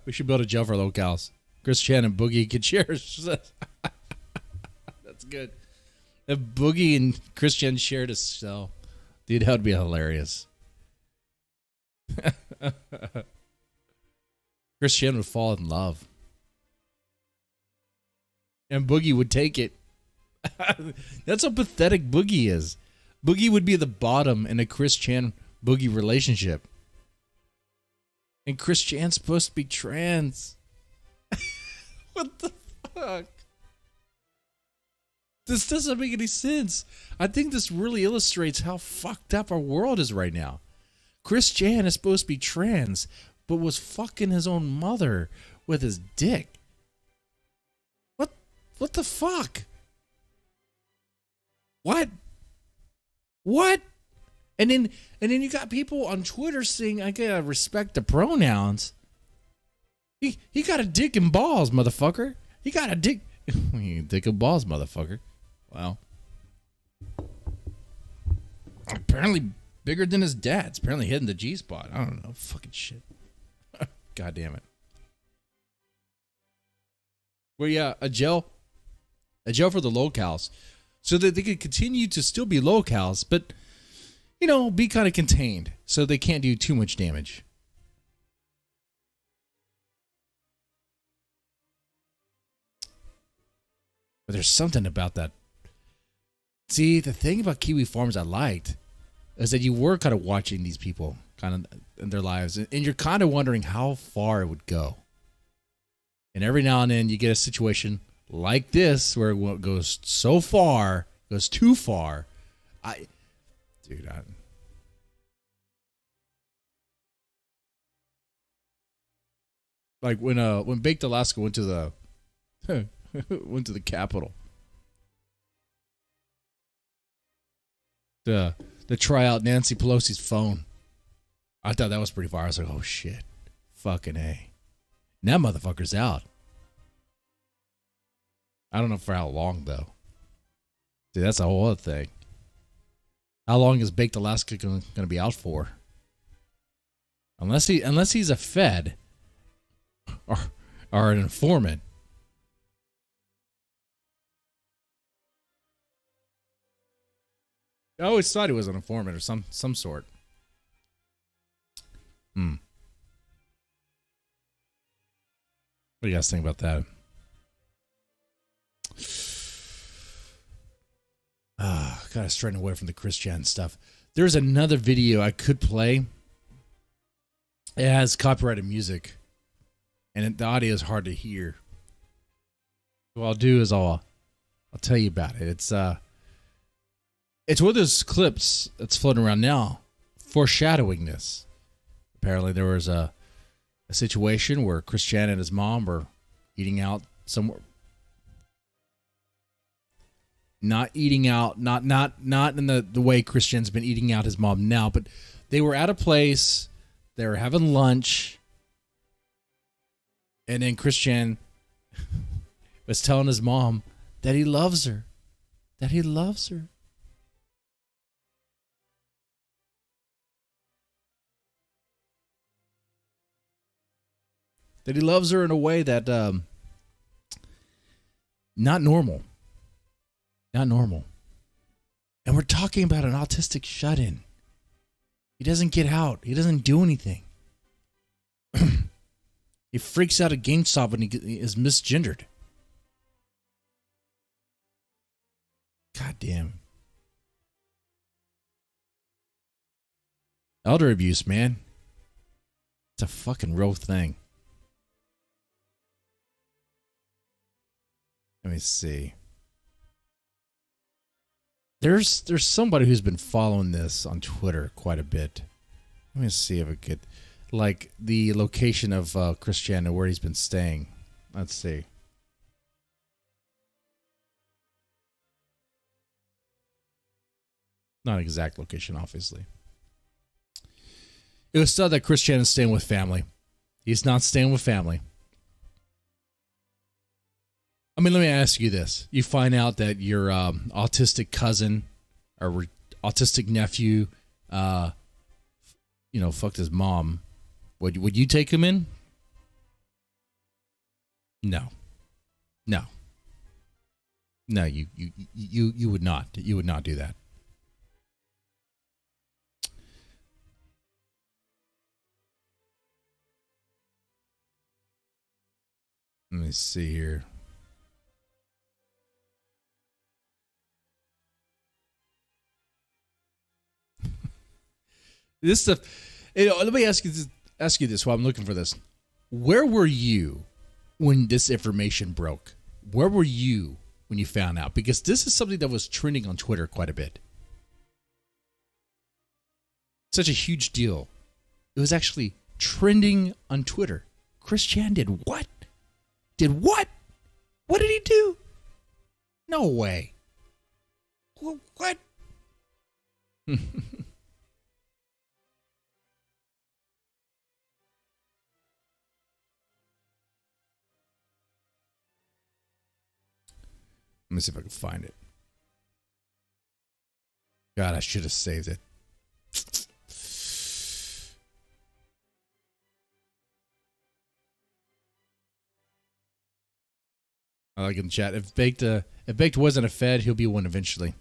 We should build a jail for locals. Chris Chan and Boogie could share. That's good. If Boogie and Chris Chan shared a cell, dude, that would be hilarious. Chris Chan would fall in love. And Boogie would take it. That's how pathetic Boogie is. Boogie would be the bottom in a Chris Chan Boogie relationship. And Chris Chan's supposed to be trans. What the fuck? This doesn't make any sense. I think this really illustrates how fucked up our world is right now. Chris Chan is supposed to be trans, but was fucking his own mother with his dick. What the fuck? What? And then you got people on Twitter saying, I gotta respect the pronouns. He got a dick and balls, motherfucker. He got a dick and balls, motherfucker. Wow. Apparently bigger than his dad's. Apparently hitting the G spot. I don't know. Fucking shit. God damn it. Well, yeah, a jail for the locals, so that they could continue to still be locals, but, you know, be kind of contained, so they can't do too much damage. But there's something about that. See, the thing about Kiwi Farms I liked is that you were kind of watching these people kind of in their lives, and you're kind of wondering how far it would go. And every now and then you get a situation like this where it goes so far, goes too far. Like when Baked Alaska went to the went to the Capitol to try out Nancy Pelosi's phone. I thought that was pretty far. I was like, oh shit, fucking A. And that motherfucker's out. I don't know for how long though. Dude, that's a whole other thing. How long is Baked Alaska going to be out for? Unless he's a Fed or an informant. I always thought he was an informant or some sort. What do you guys think about that? Gotta straighten away from the Christian stuff. There's another video I could play. It has copyrighted music, and the audio is hard to hear. What I'll do is I'll tell you about it. It's one of those clips that's floating around now, foreshadowing this. Apparently, there was a situation where Christian and his mom were eating out somewhere. not eating out, not in the way Christian's been eating out his mom now, but they were at a place, they were having lunch, and then Christian was telling his mom that he loves her, that he loves her. That he loves her in a way that not normal. Not normal. And we're talking about an autistic shut-in. He doesn't get out. He doesn't do anything. He freaks out at GameStop when he is misgendered. God damn. Elder abuse, man. It's a fucking real thing. Let me see. There's somebody who's been following this on Twitter quite a bit. Let me see if I could, like, the location of Christian and where he's been staying. Let's see. Not exact location, obviously. It was said that Christian is staying with family. He's not staying with family. I mean, let me ask you this. You find out that your autistic cousin or autistic nephew, fucked his mom. Would you take him in? No. No. No, you would not. You would not do that. Let me see here. This stuff. Let me ask you this while I'm looking for this. Where were you when this information broke? Where were you when you found out? Because this is something that was trending on Twitter quite a bit. Such a huge deal. It was actually trending on Twitter. Christian did what? Did what? What did he do? No way. What? Let me see if I can find it. God, I should have saved it. I like in the chat. If Baked wasn't a Fed, he'll be one eventually.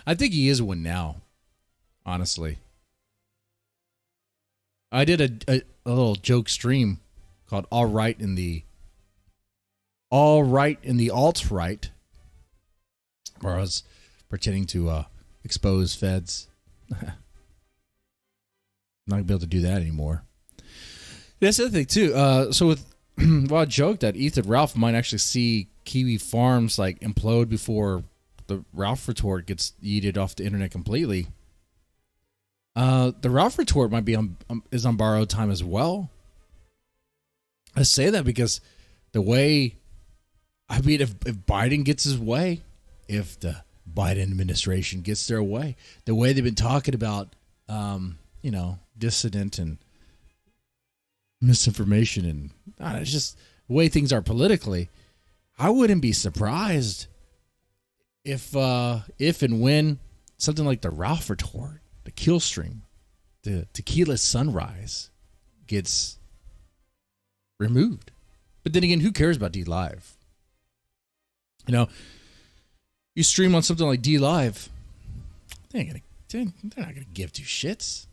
I think he is one now. Honestly. I did a little joke stream called All Right in the Alt-Right, where I was pretending to expose feds. I'm not going to be able to do that anymore. That's the other thing, too. So with, well, I joked that Ethan Ralph might actually see Kiwi Farms like implode before the Ralph retort gets yeeted off the internet completely. The Ralph retort might be is on borrowed time as well. I say that because the way, I mean, if Biden gets his way, if the Biden administration gets their way, the way they've been talking about, dissident and misinformation and it's just the way things are politically, I wouldn't be surprised if and when something like the Ralph retort, the kill stream, the tequila sunrise gets removed. But then again, who cares about D Live? You stream on something like D Live, they're not gonna give two shits.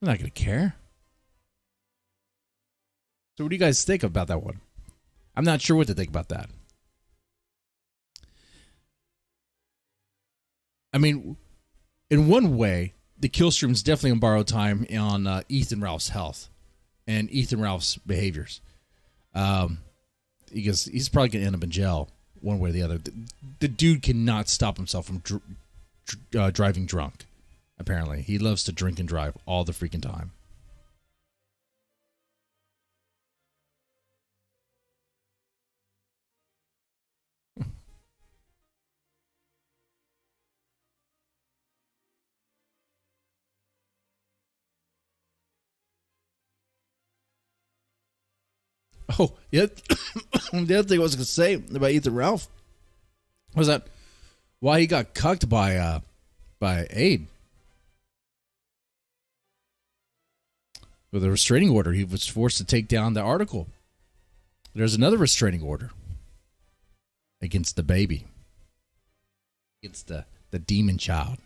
They're not gonna care. So what do you guys think about that one? I'm not sure what to think about that. I mean, in one way, the kill stream is definitely on borrowed time on Ethan Ralph's health and Ethan Ralph's behaviors. Because he's probably going to end up in jail one way or the other. The dude cannot stop himself from driving drunk, apparently. He loves to drink and drive all the freaking time. Oh, yeah. The other thing I was going to say about Ethan Ralph was that why he got cucked by Aid. With a restraining order, he was forced to take down the article. There's another restraining order against the baby, against the demon child.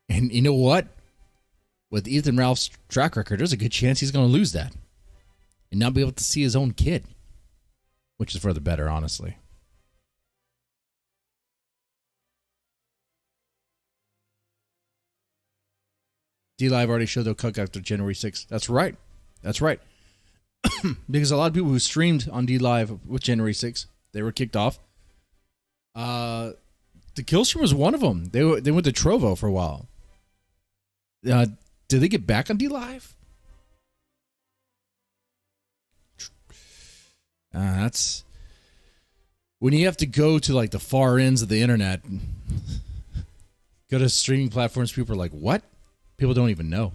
And you know what? With Ethan Ralph's track record, there's a good chance he's going to lose that and not be able to see his own kid, which is for the better, honestly. D-Live already showed they'll cut after January 6th. That's right. That's right. Because a lot of people who streamed on D-Live with January 6th, they were kicked off. The Killstream was one of them. They went to Trovo for a while. Did they get back on D-Live? That's when you have to go to like the far ends of the internet. Go to streaming platforms. People are like, what? People don't even know.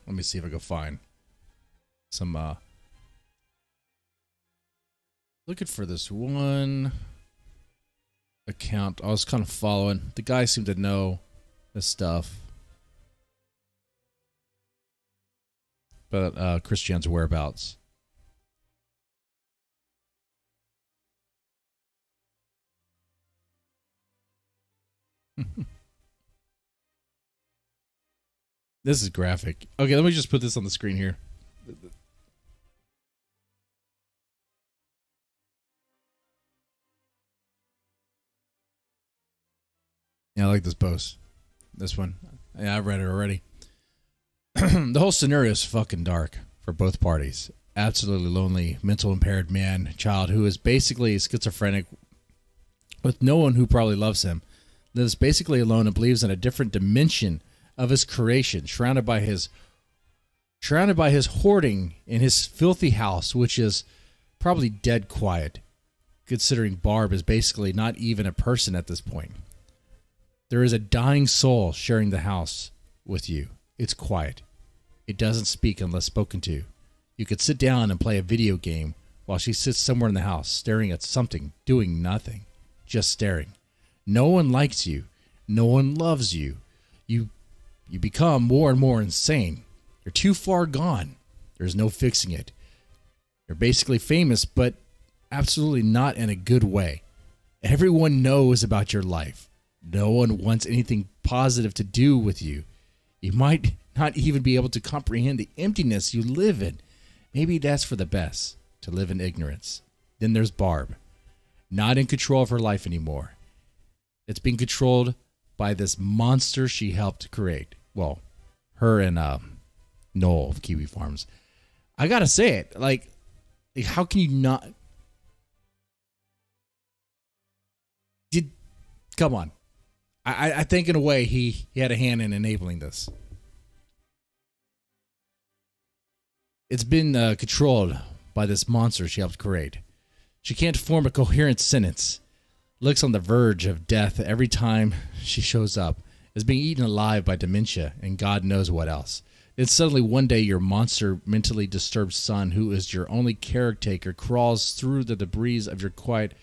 Let me see if I can find some looking for this one account I was kind of following. The guy seemed to know this stuff. But Christian's whereabouts. This is graphic. Okay, let me just put this on the screen here. Yeah, I like this post. This one. Yeah, I've read it already. The whole scenario is fucking dark for both parties. Absolutely lonely, mental impaired man, child who is basically schizophrenic with no one who probably loves him. Lives basically alone and believes in a different dimension of his creation, surrounded by his hoarding in his filthy house, which is probably dead quiet, considering Barb is basically not even a person at this point. There is a dying soul sharing the house with you. It's quiet. It doesn't speak unless spoken to. You could sit down and play a video game while she sits somewhere in the house, staring at something, doing nothing, just staring. No one likes you. No one loves you. You become more and more insane. You're too far gone. There's no fixing it. You're basically famous, but absolutely not in a good way. Everyone knows about your life. No one wants anything positive to do with you. You might not even be able to comprehend the emptiness you live in. Maybe that's for the best, to live in ignorance. Then there's Barb, not in control of her life anymore. It's being controlled by this monster she helped create. Well, her and Noel of Kiwi Farms. I gotta say it, like how can you not? Come on. I think in a way he had a hand in enabling this. It's been controlled by this monster she helped create. She can't form a coherent sentence. Looks on the verge of death every time she shows up. Is being eaten alive by dementia and God knows what else. Then suddenly one day your monster, mentally disturbed son, who is your only caretaker, crawls through the debris of your quiet,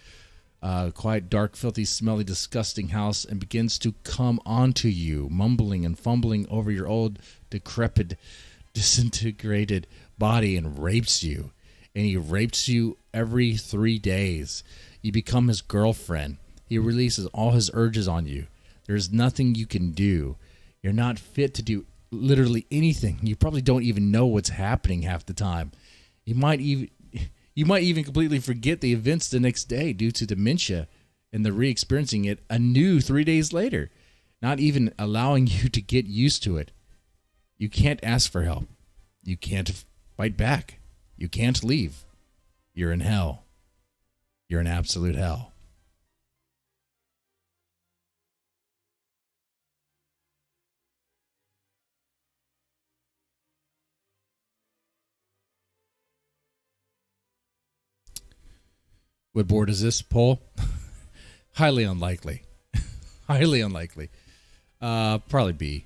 dark, filthy, smelly, disgusting house and begins to come onto you, mumbling and fumbling over your old, decrepit, disintegrated body and rapes you. And he rapes you every 3 days. You become his girlfriend. He releases all his urges on you. There's nothing you can do. You're not fit to do literally anything. You probably don't even know what's happening half the time. You might even completely forget the events the next day due to dementia and the re-experiencing it anew 3 days later, not even allowing you to get used to it. You can't ask for help. You can't fight back. You can't leave. You're in hell. You're in absolute hell. What board is this, Paul? Highly unlikely. Highly unlikely. Probably B.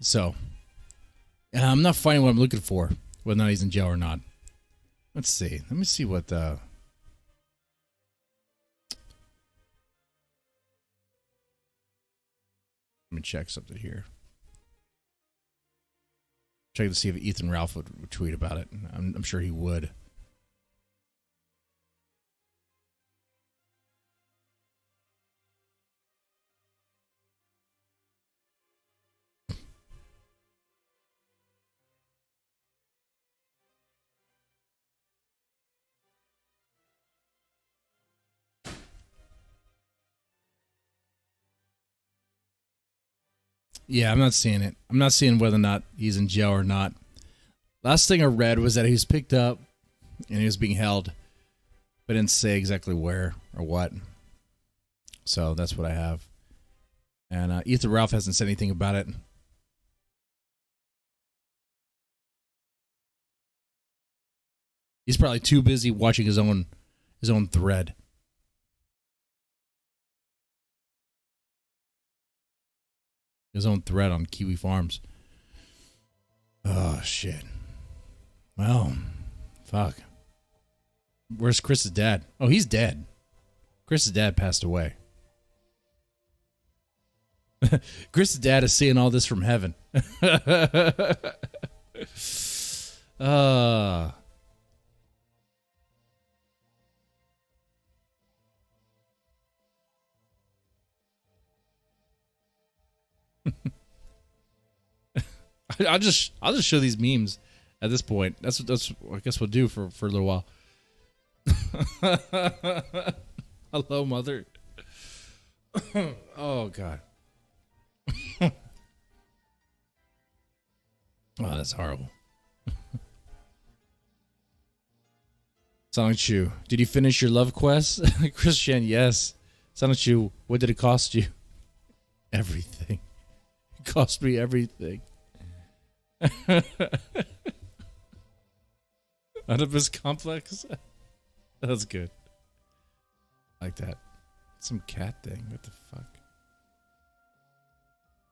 So, and I'm not finding what I'm looking for, whether or not he's in jail or not. Let's see. Let me see what the... Let me check something here. Check to see if Ethan Ralph would tweet about it. I'm sure he would. Yeah, I'm not seeing it. I'm not seeing whether or not he's in jail or not. Last thing I read was that he was picked up and he was being held, but didn't say exactly where or what. So that's what I have. And Ethan Ralph hasn't said anything about it. He's probably too busy watching his own thread. His own thread on Kiwi Farms. Oh, shit. Well, fuck. Where's Chris's dad? Oh, he's dead. Chris's dad passed away. Chris's dad is seeing all this from heaven. I'll just show these memes at this point. That's I guess we'll do for a little while. Hello, mother. Oh God. Oh, that's horrible. Sonic Chu, did you finish your love quest? Christian, yes. Sonic Chu, what did it cost you? Everything. It cost me everything. Oedipus complex. That's good. I like that. Some cat thing. What the fuck?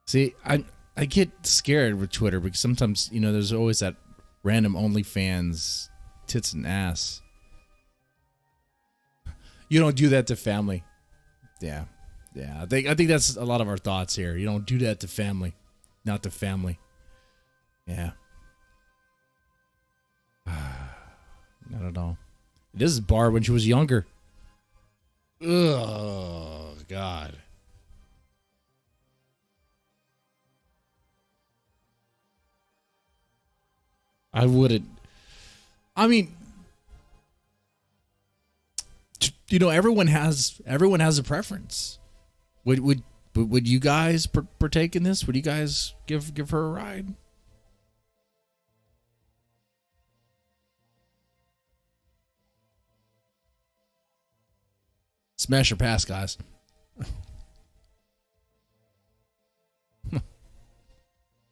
See, I get scared with Twitter because sometimes, you know, there's always that random OnlyFans tits and ass. You don't do that to family. Yeah. I think that's a lot of our thoughts here. You don't do that to family, not to family. Yeah. Not at all. This is Barb when she was younger. Oh, God. I wouldn't. I mean, you know, everyone has a preference. Would you guys partake in this? Would you guys give her a ride? Smash or pass, guys.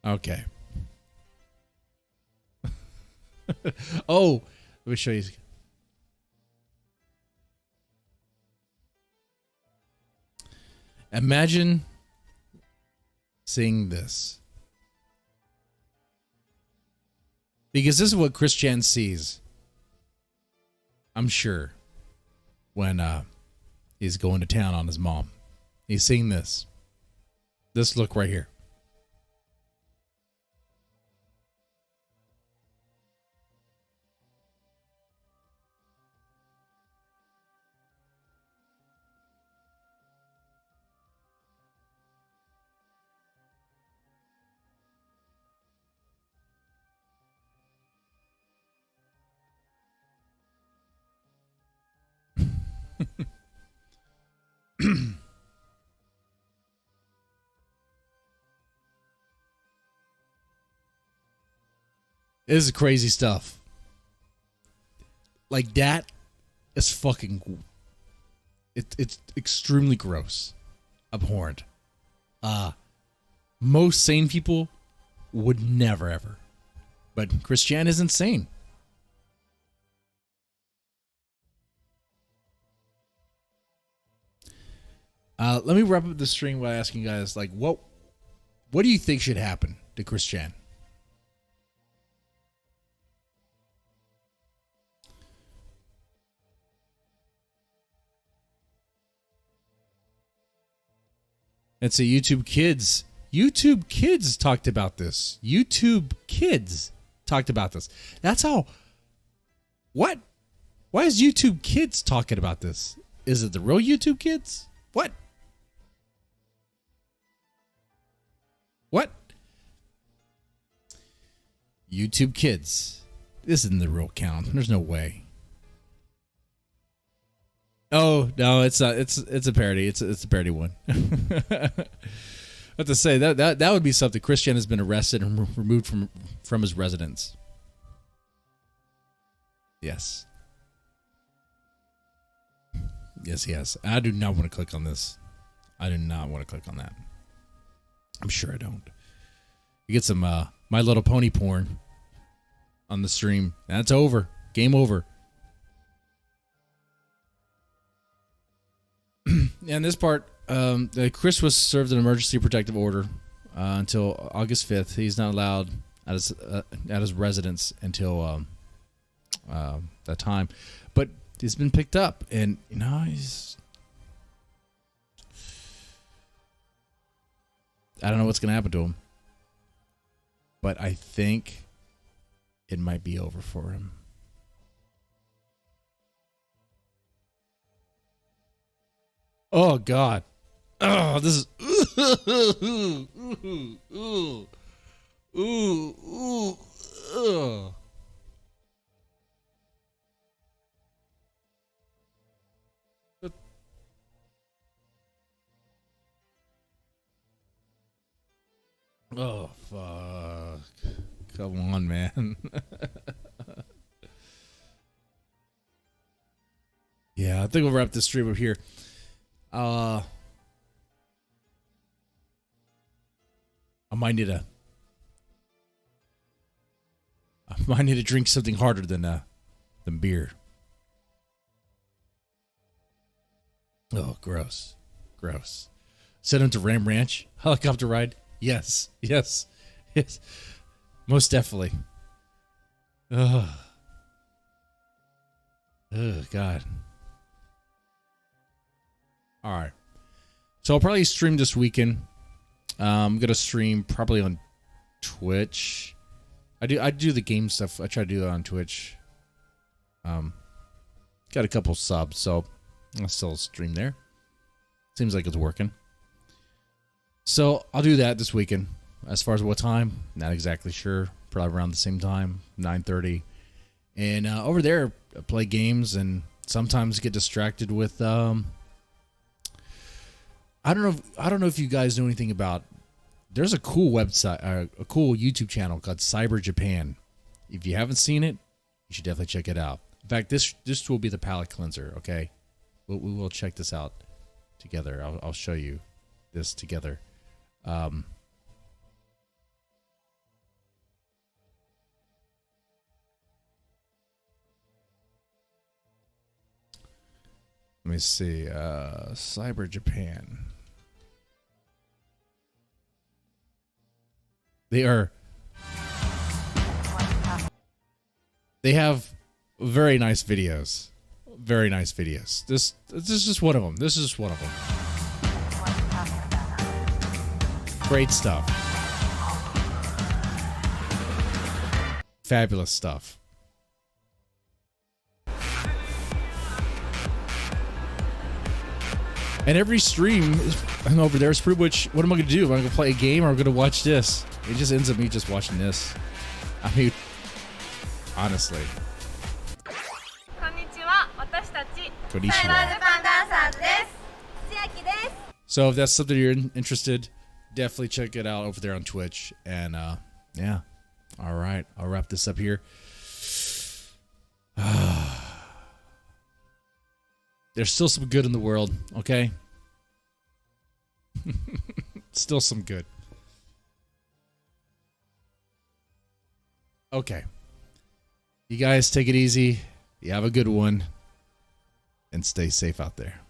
Okay. Oh, let me show you. Imagine seeing this. Because this is what Chris Chan sees. I'm sure. When he's going to town on his mom. He's seeing this. This look right here. This is crazy stuff. Like that is fucking. It's extremely gross, abhorrent. Most sane people would never ever, but Christian is insane. Let me wrap up the stream by asking you guys, like, what do you think should happen to Chris Chan? Let's see, YouTube Kids. YouTube Kids talked about this. YouTube Kids talked about this. That's how. What? Why is YouTube Kids talking about this? Is it the real YouTube Kids? What? What? YouTube Kids. This isn't the real count. There's no way. Oh no, it's not. It's a parody. It's a parody one. But to say that would be something. Christian has been arrested and removed from his residence. Yes. Yes, he has. I do not want to click on this. I do not want to click on that. I'm sure I don't. You get some My Little Pony porn on the stream. That's over. Game over. And this part, Chris was served an emergency protective order until August 5th. He's not allowed at his residence until that time. But he's been picked up, and he's. I don't know what's going to happen to him, but I think it might be over for him. Oh God! Oh, this is ooh. Oh fuck! Come on, man. Yeah, I think we'll wrap this stream up here. I might need to drink something harder than beer. Oh, gross. Send him to Ram Ranch. Helicopter ride. Yes. Most definitely. Ugh. Oh, God. All right. So I'll probably stream this weekend. I'm going to stream probably on Twitch. I do the game stuff. I try to do that on Twitch. Got a couple subs, so I'll still stream there. Seems like it's working. So I'll do that this weekend. As far as what time, not exactly sure. Probably around the same time, 9:30. And over there, I play games and sometimes get distracted with. I don't know if you guys know anything about. There's a cool website, a cool YouTube channel called Cyber Japan. If you haven't seen it, you should definitely check it out. In fact, this will be the palate cleanser. Okay, we will check this out together. I'll show you this together. Let me see. Cyber Japan. They have very nice videos. Very nice videos. This is just one of them. This is just one of them. Great stuff. Fabulous stuff. And every stream over there is pretty much, what am I going to do? Am I going to play a game or am I going to watch this? It just ends up me just watching this. I mean, honestly. Konnichiwa. So if that's something you're interested, definitely check it out over there on Twitch. And yeah. All right. I'll wrap this up here. There's still some good in the world, okay? Still some good. Okay. You guys take it easy. You have a good one. And stay safe out there.